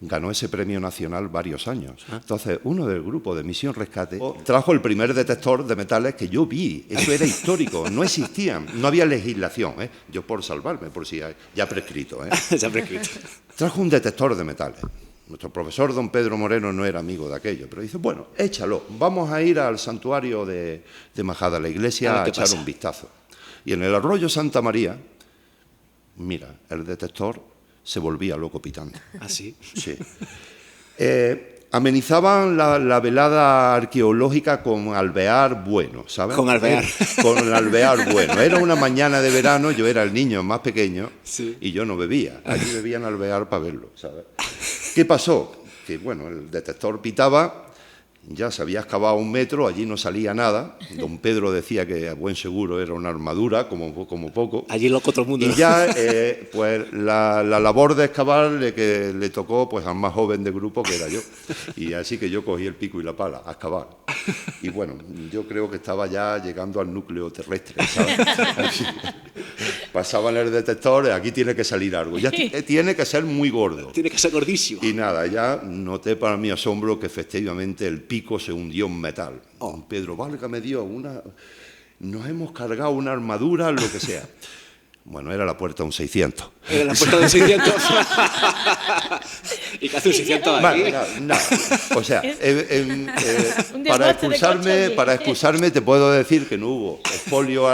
ganó ese premio nacional varios años. Entonces, uno del grupo de Misión Rescate trajo el primer detector de metales que yo vi. Eso era histórico, no existían, no había legislación. Yo por salvarme, por si ya prescrito. Ya prescrito. Trajo un detector de metales. Nuestro profesor don Pedro Moreno no era amigo de aquello, pero dice, bueno, échalo, vamos a ir al santuario de Majada de la Iglesia a echar un vistazo. Y en el arroyo Santa María, mira, el detector se volvía loco pitando. ¿Ah, sí? Sí. Amenizaban la velada arqueológica con alvear bueno, ¿sabes? Con alvear. Con el alvear bueno. Era una mañana de verano, yo era el niño más pequeño Sí. y yo no bebía. Allí bebían alvear para verlo, ¿sabes? ¿Qué pasó? Que, bueno, el detector pitaba, ya se había excavado 1 metro, allí no salía nada. Don Pedro decía que a buen seguro era una armadura, como poco. Allí loco todo el mundo. Y ¿no? ya, pues la labor de excavar que le tocó pues al más joven del grupo, que era yo. Y así que yo cogí el pico y la pala a excavar. Y bueno, yo creo que estaba ya llegando al núcleo terrestre, ¿sabes? Así, pasaban el detector, aquí tiene que salir algo. Ya tiene que ser muy gordo. Tiene que ser gordísimo. Y nada, ya noté para mi asombro que efectivamente el pico se hundió en metal. Don Pedro, válgame Dios, nos hemos cargado una armadura, lo que sea. Bueno, era la puerta de un 600. Era la puerta de 600. ¿Y qué hace un 600 aquí? Bueno, no. O sea, Un para desgaste de coche allí. excusarme te puedo decir que no hubo expolio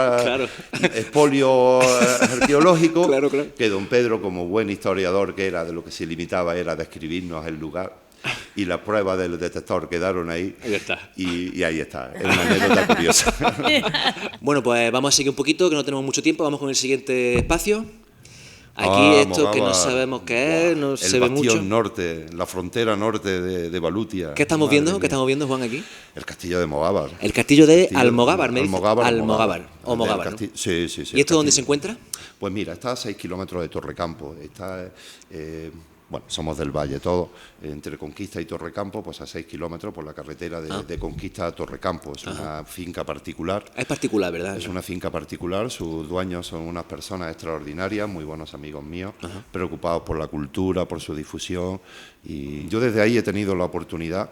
arqueológico, Claro. que don Pedro, como buen historiador que era, de lo que se limitaba era describirnos el lugar. Y las pruebas del detector quedaron ahí. Ahí está. Y ahí está. Es una anécdota curiosa. Bueno, pues vamos a seguir un poquito, que no tenemos mucho tiempo. Vamos con el siguiente espacio. Aquí esto que no sabemos qué es, no se ve mucho. El bastión norte, la frontera norte de Balutia. ¿Qué estamos Madre viendo? mía. ¿Qué estamos viendo, Juan, aquí? El castillo de Mogávar. El castillo de Castillo- Almogávar, me dice. Almogávar. O Mogávar, ¿no? Sí. ¿Y esto dónde se encuentra? Pues mira, está a 6 kilómetros de Torrecampo. Está bueno, somos del Valle todos, entre Conquista y Torrecampo, pues a 6 kilómetros por la carretera de Conquista a Torrecampo. Es una finca particular. Es particular, ¿verdad? Es una finca particular, sus dueños son unas personas extraordinarias, muy buenos amigos míos, preocupados por la cultura, por su difusión, y yo desde ahí he tenido la oportunidad,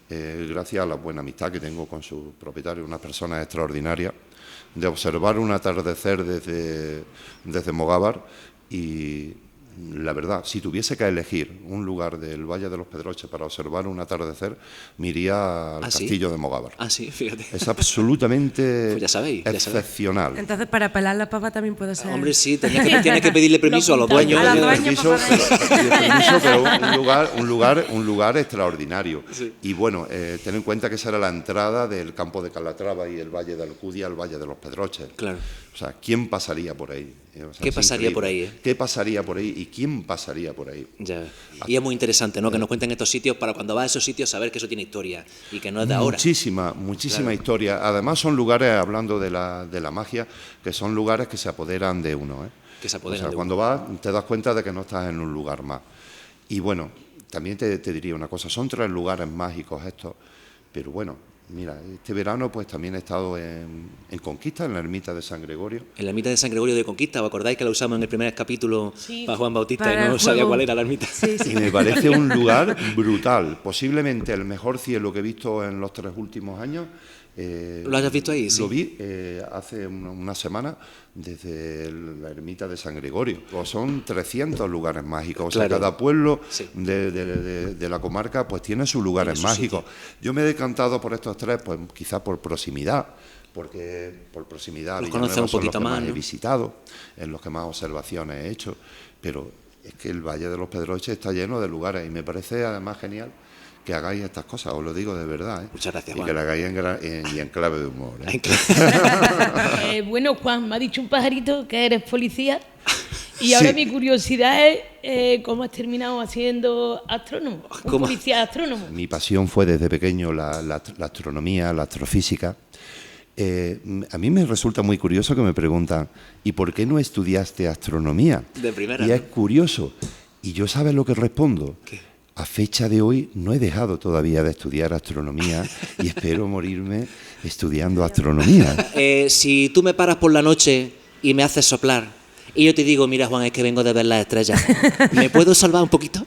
gracias a la buena amistad que tengo con su propietario, unas personas extraordinarias, de observar un atardecer desde Mogávar. Y la verdad, si tuviese que elegir un lugar del Valle de los Pedroches para observar un atardecer, me iría al castillo de Mogávar. Ah, sí, fíjate. Es absolutamente Pues ya sabéis. excepcional. Entonces, para pelar la papa también puede ser. Hombre, sí, tienes que pedirle permiso a los dueños. A los Pido dueños, permiso, pero un lugar extraordinario. Sí. Y bueno, ten en cuenta que esa era la entrada del campo de Calatrava y el Valle de Alcudia al Valle de los Pedroches. Claro. O sea, ¿quién pasaría por ahí? O sea, ¿Qué es pasaría increíble. por ahí, ¿Qué pasaría por ahí y quién pasaría por ahí? Ya. Y es muy interesante, ¿no? Que nos cuenten estos sitios para cuando vas a esos sitios saber que eso tiene historia y que no es de ahora. Muchísima Claro. historia. Además son lugares, hablando de la magia, que son lugares que se apoderan de uno. Que se O apoderan sea, de cuando vas te das cuenta de que no estás en un lugar más. Y bueno, también te diría una cosa, son 3 lugares mágicos estos, pero bueno, mira, este verano pues también he estado en Conquista, en la ermita de San Gregorio. En la ermita de San Gregorio de Conquista, ¿os acordáis que la usamos en el primer capítulo Sí. para Juan Bautista Para y no el sabía juego. cuál era la ermita? Sí, sí. Y me parece un lugar brutal, posiblemente el mejor cielo que he visto en los 3 últimos años. ¿Lo hayas visto ahí? Sí. Lo vi hace una semana desde la ermita de San Gregorio. Pues son 300 lugares mágicos. O sea, Claro. cada pueblo Sí. de la comarca pues tiene sus lugares Tiene su mágicos. Yo me he decantado por estos 3, pues quizá por proximidad. Porque por proximidad Los Villanueva conoces un son poquito los que más, he ¿no? visitado, en los que más observaciones he hecho. Pero es que el Valle de los Pedroches está lleno de lugares y me parece además genial que hagáis estas cosas, os lo digo de verdad. Muchas gracias, Y Juan. que la hagáis en clave de humor. Ay, claro. Bueno, Juan, me ha dicho un pajarito que eres policía. Y Sí. ahora mi curiosidad es cómo has terminado haciendo astrónomo. Un ¿Cómo? policía astrónomo. Mi pasión fue desde pequeño la astronomía, la astrofísica. A mí me resulta muy curioso que me preguntan, ¿y por qué no estudiaste astronomía? De primera, Y ¿no? es curioso. Y yo, ¿sabes lo que respondo? ¿Qué? A fecha de hoy no he dejado todavía de estudiar astronomía y espero morirme estudiando astronomía. Si tú me paras por la noche y me haces soplar y yo te digo, mira Juan, es que vengo de ver las estrellas, ¿me puedo salvar un poquito?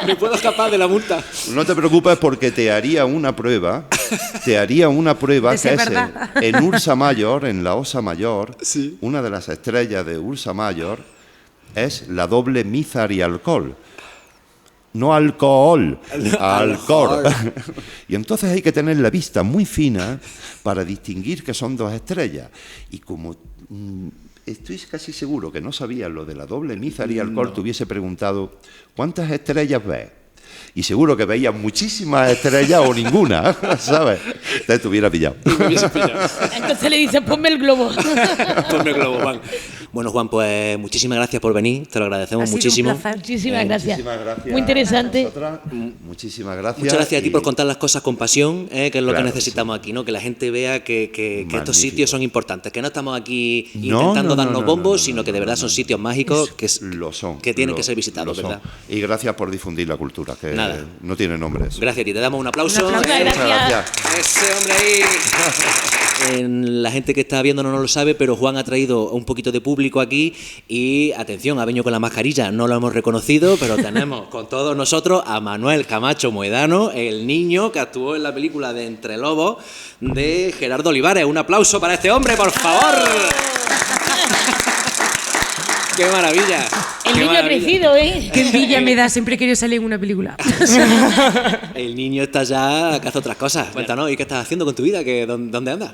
¿Me puedo escapar de la multa? No te preocupes porque te haría una prueba De ser que es verdad. en Ursa Mayor, en la Osa Mayor, Sí. una de las estrellas de Ursa Mayor es la doble Mízar y alcohol. No alcohol, alcohol. Y entonces hay que tener la vista muy fina para distinguir que son 2 estrellas. Y como estoy casi seguro que no sabía lo de la doble Mízar y alcohol, te hubiese preguntado, ¿cuántas estrellas ves? Y seguro que veías muchísimas estrellas o ninguna, ¿sabes? Te hubiera pillado. Entonces le dices, ponme el globo. Ponme globo, Juan. Bueno, Juan, pues muchísimas gracias por venir, te lo agradecemos Ha sido un muchísimo. placer. Muchísimas gracias. Muchísimas gracias. Muy interesante. a vosotras. Muchísimas gracias. Muchas gracias a ti y- por contar las cosas con pasión, que es lo Claro que que necesitamos aquí, ¿no? Que la gente vea que estos Magnífico. sitios son importantes, que no estamos aquí No, intentando no, darnos no, bombos, no, sino no, que de no, verdad no, son no, sitios no. mágicos Lo son. que tienen lo- que ser visitados, lo son. ¿verdad? Y gracias por difundir la cultura, que Nada. no tiene nombre eso. Gracias a ti, te damos un aplauso. Un aplauso. Muchas Muchas gracias. gracias. Ese hombre ahí. La gente que está viendo no lo sabe, pero Juan ha traído un poquito de público aquí y atención, ha venido con la mascarilla, no lo hemos reconocido, pero tenemos con todos nosotros a Manuel Camacho Moedano, el niño que actuó en la película de Entre Lobos de Gerardo Olivares. Un aplauso para este hombre, por favor. ¡Qué maravilla! El qué niño ha maravilla. crecido, ¿eh? Qué envidia me da, siempre he querido salir en una película. El niño está ya que hace otras cosas. Cuéntanos, ¿y qué estás haciendo con tu vida? ¿Dónde andas?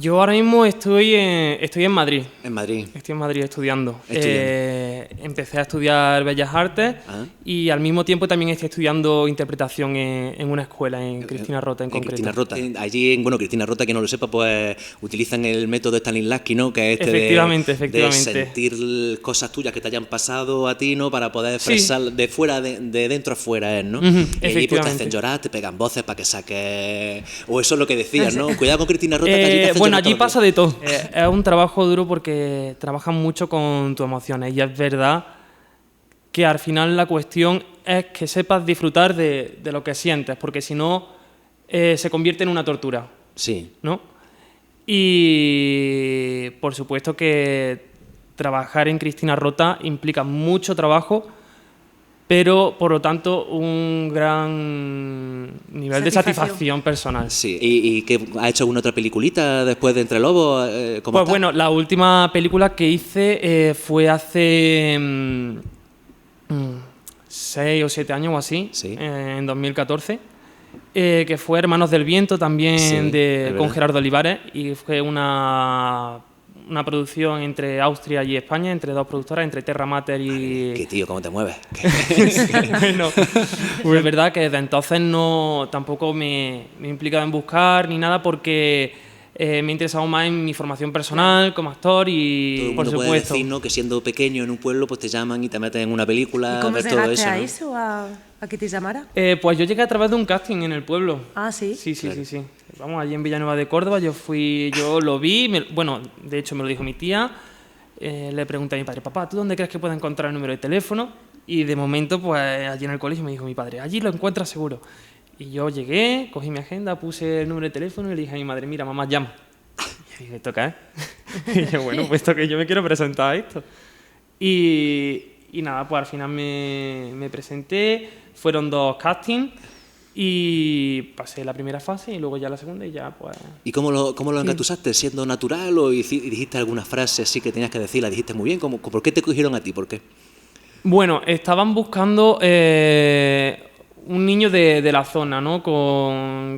Yo ahora mismo estoy en Madrid. En Madrid. Estoy en Madrid estudiando. Estudiando. Empecé a estudiar Bellas Artes Ah. y al mismo tiempo también estoy estudiando interpretación en una escuela, en Cristina Rota en concreto. Cristina Rota. Allí, bueno, Cristina Rota, que no lo sepa, pues utilizan el método Stanislavski, ¿no? Que es este Efectivamente, de efectivamente. sentir cosas tuyas que te hayan pasado a ti, ¿no? Para poder Sí. expresar de fuera, de dentro a fuera, ¿no? Ujú, Y allí pues te efectivamente. hacen llorar, te pegan voces para que saques... O eso es lo que decías, ¿no? Cuidado con Cristina Rota, que allí te hacen Bueno, llorar allí todo el pasa de todo. Es un trabajo duro porque trabajan mucho con tus emociones y es verdad que al final la cuestión es que sepas disfrutar de lo que sientes, porque si no se convierte en una tortura, Sí. ¿no? Y por supuesto que trabajar en Cristina Rota implica mucho trabajo, pero por lo tanto un gran nivel de satisfacción personal. Sí. ¿Y qué, ha hecho alguna otra peliculita después de Entre Lobos? ¿Cómo Pues está? bueno, la última película que hice fue hace 6 o 7 años o así, Sí. en 2014, que fue Hermanos del Viento, también Sí, es con verdad. Gerardo Olivares, y fue una producción entre Austria y España, entre dos productoras, entre Terra Mater y... ¿Qué tío? ¿Cómo te mueves? Bueno, pues es verdad que desde entonces tampoco me he implicado en buscar ni nada, porque me he interesado más en mi formación personal como actor Todo y, el por mundo puede supuesto... decir, ¿no?, que siendo pequeño en un pueblo pues te llaman y te meten en una película, ¿Y cómo ves todo llegaste eso, a ¿no? eso, a que te llamara? Pues yo llegué a través de un casting en el pueblo. Ah, ¿sí? Sí. Vamos, allí en Villanueva de Córdoba, yo lo vi, bueno, de hecho me lo dijo mi tía, le pregunté a mi padre, papá, ¿tú dónde crees que puedo encontrar el número de teléfono? Y de momento, pues allí en el colegio me dijo mi padre, allí lo encuentras seguro. Y yo llegué, cogí mi agenda, puse el número de teléfono y le dije a mi madre, mira, mamá, llama. Y dije, ¿esto qué es? Y yo, bueno, pues esto que yo me quiero presentar a esto. Y nada, pues al final me presenté, fueron 2 castings y pasé la primera fase y luego ya la segunda y ya pues... ¿Y cómo lo engatusaste? ¿Siendo natural o dijiste alguna frase así que tenías que decir? ¿La dijiste muy bien? ¿Por qué te cogieron a ti? ¿Por qué? Bueno, estaban buscando un niño de la zona, ¿no?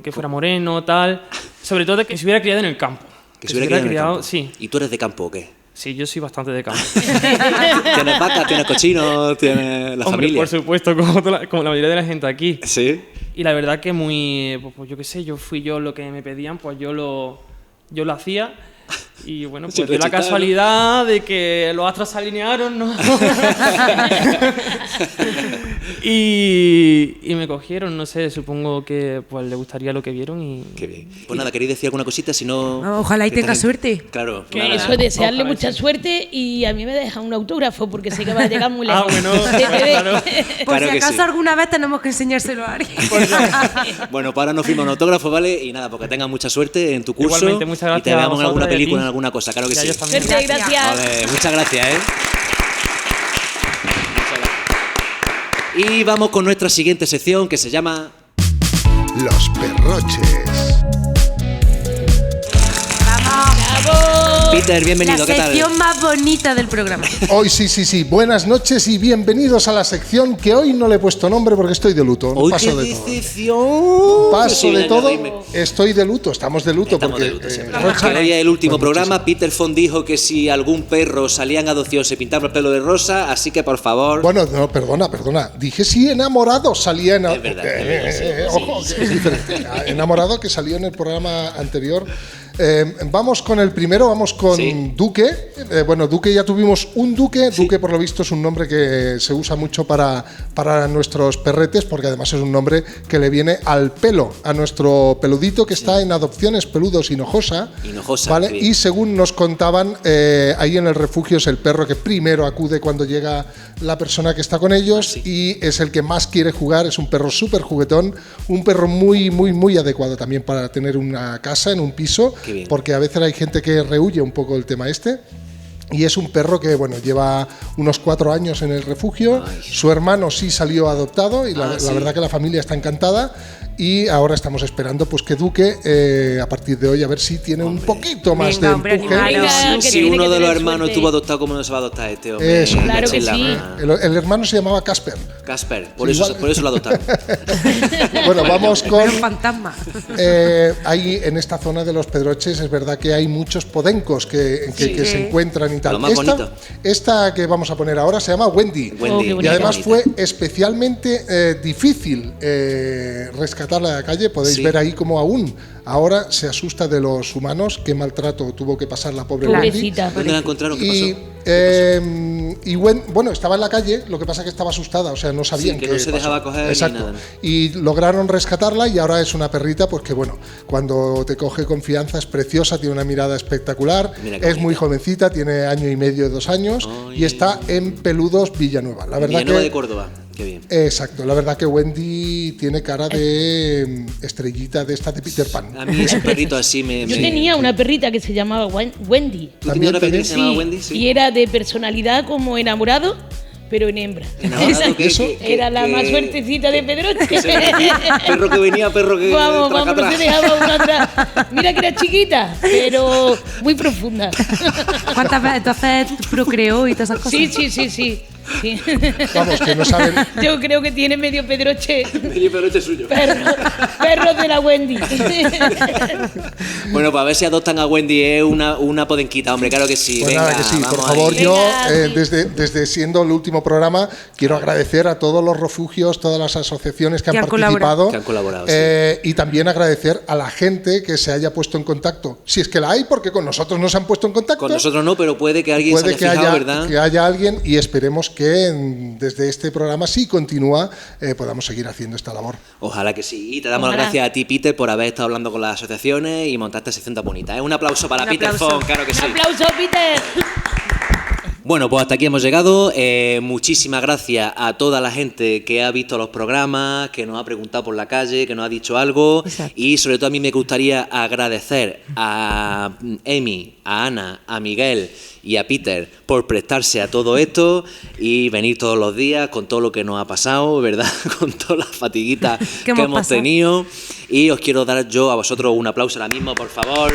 Que fuera moreno, tal. Sobre todo de que se hubiera criado en el campo. Que se hubiera criado en el campo. Sí. ¿Y tú eres de campo o qué? Sí, yo soy bastante de campo. ¿Tienes vacas, tienes cochinos, tienes la Hombre, familia? por supuesto, como la mayoría de la gente aquí. Sí. Y la verdad que pues yo qué sé, fui yo lo que me pedían, pues yo lo hacía. Y bueno, pues Siempre de la chistado, casualidad de que los astros se alinearon, ¿no? y me cogieron, no sé, supongo que pues le gustaría lo que vieron y... Qué bien. Pues nada, ¿queréis decir alguna cosita? Si no... Ojalá y tengas suerte. Claro. Que nada. eso es desearle Ojalá mucha sí. suerte y a mí me deja un autógrafo porque sé que va a llegar muy lejos. Ah, bueno, De TV. claro. Por Claro si que acaso sí. alguna vez tenemos que enseñárselo a alguien. Bueno, para ahora nos firma un autógrafo, ¿vale? Y nada, porque tengas mucha suerte en tu curso. Igualmente, muchas gracias y te veamos a en alguna vosotros y a película, ti. en alguna cosa, claro que Y a sí. ellos también. Suerte, gracias. Vale, muchas gracias, ¿eh? Y vamos con nuestra siguiente sección que se llama... Los Perroches. Vamos. Peter, bienvenido, La ¿qué tal? sección más bonita del programa. Hoy sí. Buenas noches y bienvenidos a la sección que hoy no le he puesto nombre porque estoy de luto. ¡Uy, Paso qué de todo. decepción! Paso Sí, de venga, todo. dime. Estoy de luto. Estamos de luto Estamos porque de luto siempre. Rocha- Que hoy es el último Pues programa. Peter Font dijo que si algún perro salía en adopción se pintaba el pelo de rosa, así que por favor... Bueno, no, perdona. Dije sí, enamorado salía en... Es verdad, sí. Ojo, que es diferente. Enamorado que salió en el programa anterior. Vamos con el primero, vamos con Sí. Duque. Bueno, Duque ya tuvimos un Duque. Sí. Duque, por lo visto, es un nombre que se usa mucho para nuestros perretes, porque además es un nombre que le viene al pelo, a nuestro peludito que está en adopciones peludos Hinojosa. Hinojosa, ¿vale? sí. Y según nos contaban, ahí en el refugio es el perro que primero acude cuando llega la persona que está con ellos sí. y es el que más quiere jugar. Es un perro súper juguetón, un perro muy adecuado también para tener una casa, en un piso, Qué bien. porque a veces hay gente que rehuye un poco el tema este. Y es un perro que, bueno, lleva unos 4 años en el refugio. Ay. Su hermano sí salió adoptado y la sí. verdad que la familia está encantada. Y ahora estamos esperando pues que Duque, a partir de hoy, a ver si tiene un poquito más Venga, de hombre, empuje. animaros. Venga, que Si tiene uno que de los tener hermanos suerte. estuvo adoptado, ¿cómo no se va a adoptar este hombre? Eso. Claro que Echen la sí. mano. El hermano se llamaba Casper. Casper, por Sí, eso igual. lo adoptaron. Bueno, vamos con... Pero un fantasma. Ahí en esta zona de los Pedroches es verdad que hay muchos podencos que se encuentran y tal. Lo más bonito. Esta que vamos a poner ahora se llama Wendy. Wendy, qué Y bonita. además bonita. fue especialmente difícil rescatar rescatarla de la calle. Podéis ver ahí cómo aún ahora se asusta de los humanos, qué maltrato tuvo que pasar la pobre Wendy. Pobrecita. ¿Dónde la encontraron? ¿Qué pasó? Y bueno, estaba en la calle, lo que pasa es que estaba asustada, o sea, no sabían que no se pasó. dejaba coger Exacto. ni nada. Y lograron rescatarla y ahora es una perrita, pues que bueno, cuando te coge confianza es preciosa, tiene una mirada espectacular, es muy jovencita, tiene 1 año y medio, 2 años, y está en Peludos Villanueva. La verdad Villanueva que, de Córdoba. Qué bien. Exacto, la verdad que Wendy tiene cara de estrellita de esta de Peter Pan. A mí es un perrito así Yo tenía una perrita que se llamaba Wendy. ¿Tú tenías una perrita que se llamaba Wendy? Sí. Y era de personalidad como enamorado, pero en hembra. ¿Enamorado qué? ¿Eso? Era la más suertecita de Pedroche. Perro que venía, perro que Vamos, traca no atrás. se dejaba una atrás. Mira que era chiquita, pero muy profunda. ¿Cuántas veces entonces procreó y todas esas cosas? Sí. Vamos, que no saben. Yo creo que tiene medio Pedroche. Medio Pedroche suyo. Perros de la Wendy. Bueno, pues a ver si adoptan a Wendy, una podenquita, hombre, claro que sí. Pues venga, nada, que sí, por vamos favor, ahí. yo Venga. desde siendo el último programa quiero agradecer a todos los refugios, todas las asociaciones que han colaborado. participado, Que han colaborado, y también agradecer a la gente que se haya puesto en contacto, si es que la hay, porque con nosotros no se han puesto en contacto. Con nosotros no, pero puede que alguien Puede se que haya fijado, haya, ¿verdad? que haya alguien, y esperemos que desde este programa, si continúa, podamos seguir haciendo esta labor. Ojalá que sí. Y te damos las Ojalá. gracias a ti, Peter, por haber estado hablando con las asociaciones y montar esta sección tan bonita. Un aplauso para Un Peter aplauso. Font, claro que Un sí. aplauso, Peter. Bueno, pues hasta aquí hemos llegado. Muchísimas gracias a toda la gente que ha visto los programas, que nos ha preguntado por la calle, que nos ha dicho algo. Exacto. Y sobre todo a mí me gustaría agradecer a Emi, a Ana, a Miguel y a Peter por prestarse a todo esto y venir todos los días con todo lo que nos ha pasado, ¿verdad? Con todas las fatiguitas que hemos hemos pasado. tenido. Y os quiero dar yo a vosotros un aplauso ahora mismo, por favor.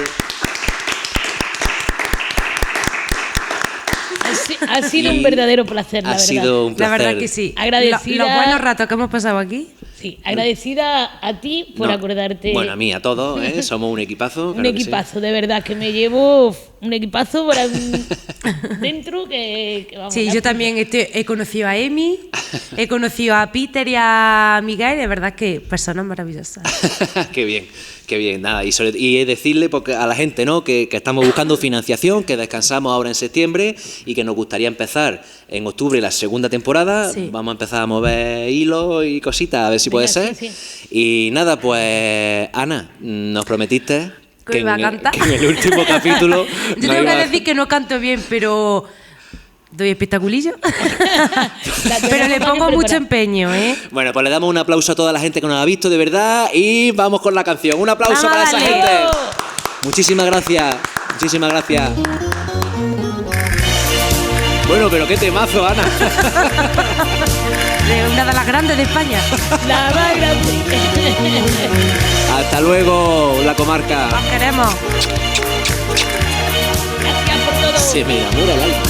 Ha sido Y un verdadero placer, la Ha verdad. sido un La placer. verdad que sí. Agradecida. Los buenos ratos que hemos pasado aquí. Sí, agradecida a ti por No, acordarte. Bueno, a mí, a todos, ¿eh? Somos un equipazo. Un claro que sí. equipazo, de verdad, que me llevo un equipazo por dentro que vamos. Sí, yo también he conocido a Emi, he conocido a Peter y a Miguel, y de verdad que personas maravillosas. Qué bien, nada. Y decirle porque a la gente, ¿no? Que estamos buscando financiación, que descansamos ahora en septiembre y que nos gustaría empezar en octubre la segunda temporada. Sí. Vamos a empezar a mover hilos y cositas, a ver si puede Venga, ser. sí, Y nada, pues Ana, nos prometiste Que iba a cantar. que en el último capítulo. Yo nos tengo que iba a- decir que no canto bien, pero doy espectaculillo. Pero le pongo mucho empeño, ¿eh? Bueno, pues le damos un aplauso a toda la gente que nos ha visto, de verdad, y vamos con la canción. Un aplauso Vamos a para esa darle. gente. Muchísimas gracias. Muchísimas gracias. Bueno, pero qué temazo, Ana. De una de las grandes de España. La más grande. Hasta luego, la comarca. Os queremos. Gracias por todo. Se me enamora el alma.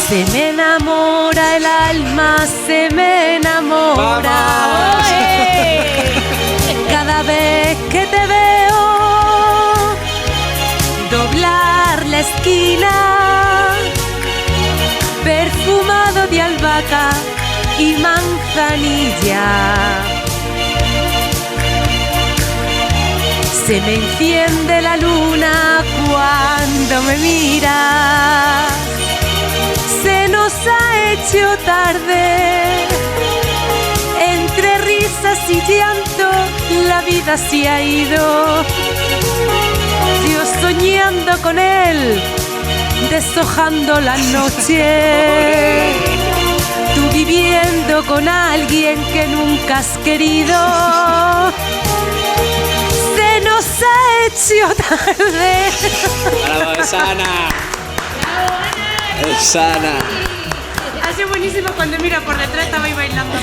Se me enamora el alma, se me enamora. Cada vez que te veo doblar la esquina, perfumado de albahaca y manzanilla. Se me enciende la luna cuando me mira. Se nos ha hecho tarde. Entre risas y llanto la vida se ha ido. Yo soñando con él, deshojando la noche. Tú viviendo con alguien que nunca has querido. Se nos ha hecho tarde. Bravo, es Ana. Es Ana. Ha sido buenísimo cuando mira por detrás estaba ahí bailando.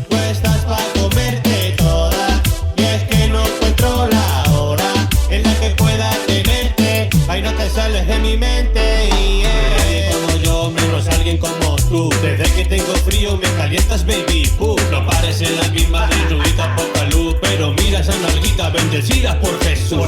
Puestas para comerte toda. Y es que no encuentro la hora en la que pueda tenerte. Ay, no te sales de mi mente. Nadie como yo, menos alguien como tú. Desde que tengo frío me calientas, baby. No parece la misma de rubita poca luz. Pero mira esa nalguita bendecida por Jesús.